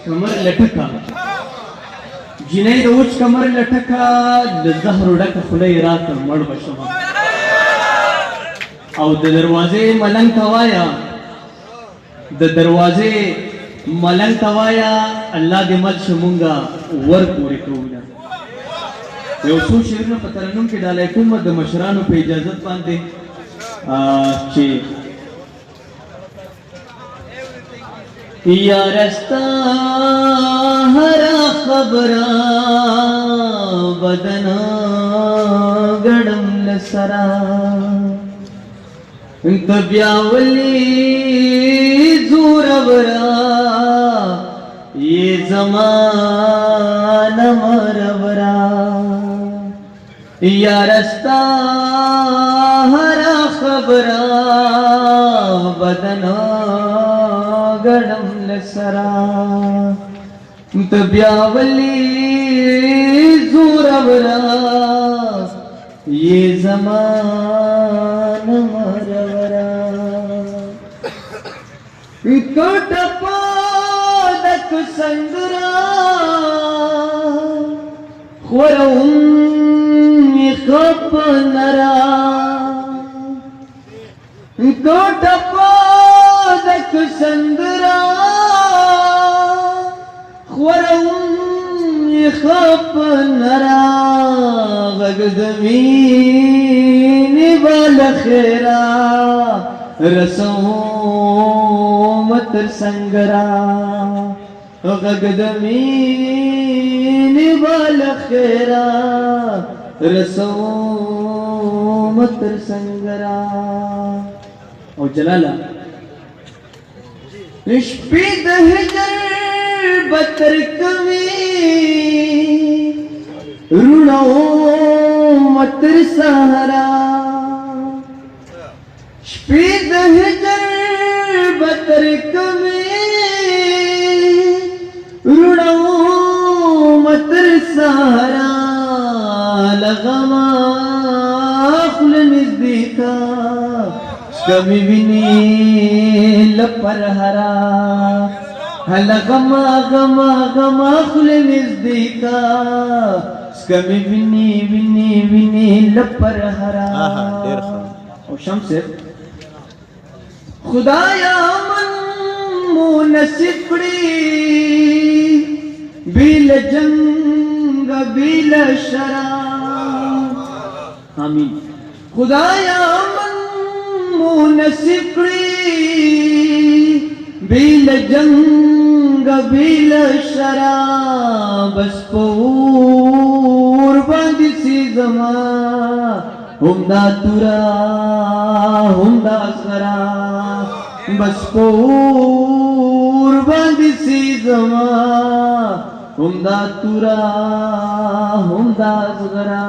کمر لټکا جنې د اوچ کمر لټکا د زهر ډک خوله یې راته مړ بشم او د دروازې ملنګ ته وایا د دروازې ملنګ ته وایا الله دې مل شمونږه ور پورې کوونه یو څو شعرونه په ترنم کې ډالۍ کوم د مشرانو په اجازت باندې چې یارستا هر خبره بدن ګړم لسرا انت بیا ولی زورورا یہ زمانہ مرورا یارستا هر خبره بدن ګړم لسرا انت بیا ولی زورورا یہ زمانہ مرورا کټ پادک سندرا خورم خپ نرا کټ پادک سندرا خورم خپ نرا غگدمین بالخیرا رسوم تر سنگرا غگدمین بالخیرا رسوم تر سنگرا او جلالا شپی د هجر بتر کمی رونو متر سهرا شپی د هجر بتر کمی رونو متر سهرا لغما خل نزدیکا کمی بینی لپر هرا لغما غما غما خل نزدیکا کمی بینی لپر هرا او شمس خدایا من مو نصیب کړي بیل جنگ بیل شراب آمین خدایا من مو نصیب کړي بیل جنگ بیل شراب بس پور باندې سي زما هم دا تورا هم دا سرا بس پور باندې سي زما هم دا تورا هم دا سرا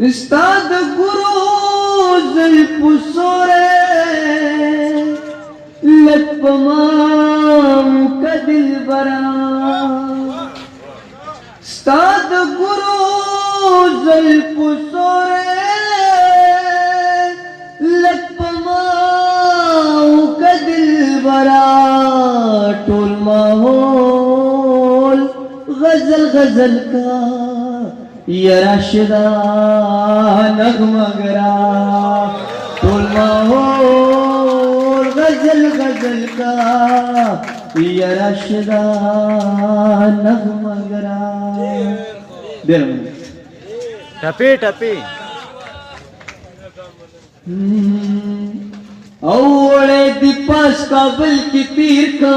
استاد ګورو زلف سوره لطفما کدل برا استاد ګورو زلف سوره لطفما کدل برا ټول ماحول غزل غزل کا یا راشدہ نغمہ گرا ټول ماحول غزل غزل کا یا راشدہ نغمہ گرا دیر ټپی ټپی اوڑے دی پاس کابل کی تیر کا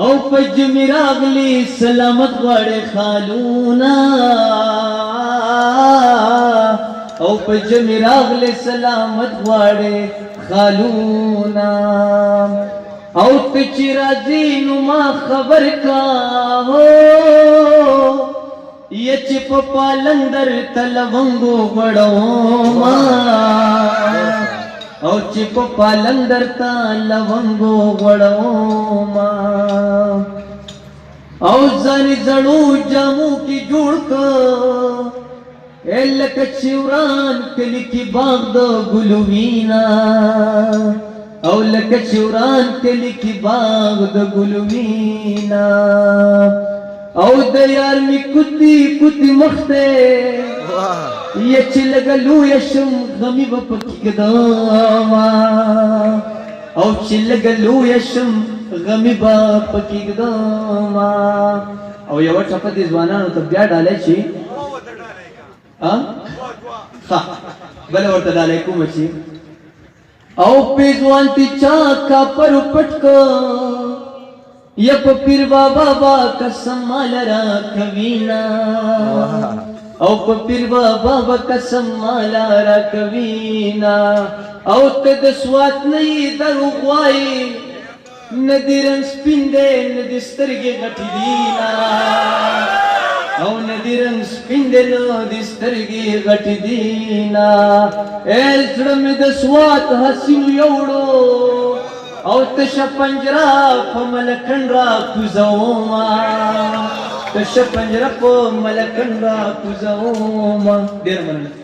او پج میراغلی سلامت غاڑے خالونا او پج میراغلی سلامت غاڑے خالونا او تچی راضی نما خبر کا ہو یہ چپ پالندر تلونگو بڑو ما او چپ پالندر تلونگو بڑو ما او زنی زڑو جامو کی جوڑ کا ایلک چیوران کلی کی باغ دو گلوینا او لکه چوران کلی کی باغ د ګلوینا او د یار می کوتی کوتی مخته یا چې لګلو یشم غمی و پکګدما او چې لګلو یشم غمی با پکګدما او یو ټپه دي ځوانانو ته بیا ډالای شي ها بل ورته ډالای کوم شي او پیزوان تی چا کا پر پټکو یا پیر بابا قسم مال را کوینا او پیر بابا قسم مال را کوینا او ته د سوات نه درو غوای ندیرن سپین دې ندی سترګې غټې دینا او ندیرن سپین دې ندی سترګې غټې دینا ال زړه مې د سوات حسین یوړو او تش پنجرا په ملکن را کوزوما تش پنجرا په ملکن را کوزوما ډیر مننه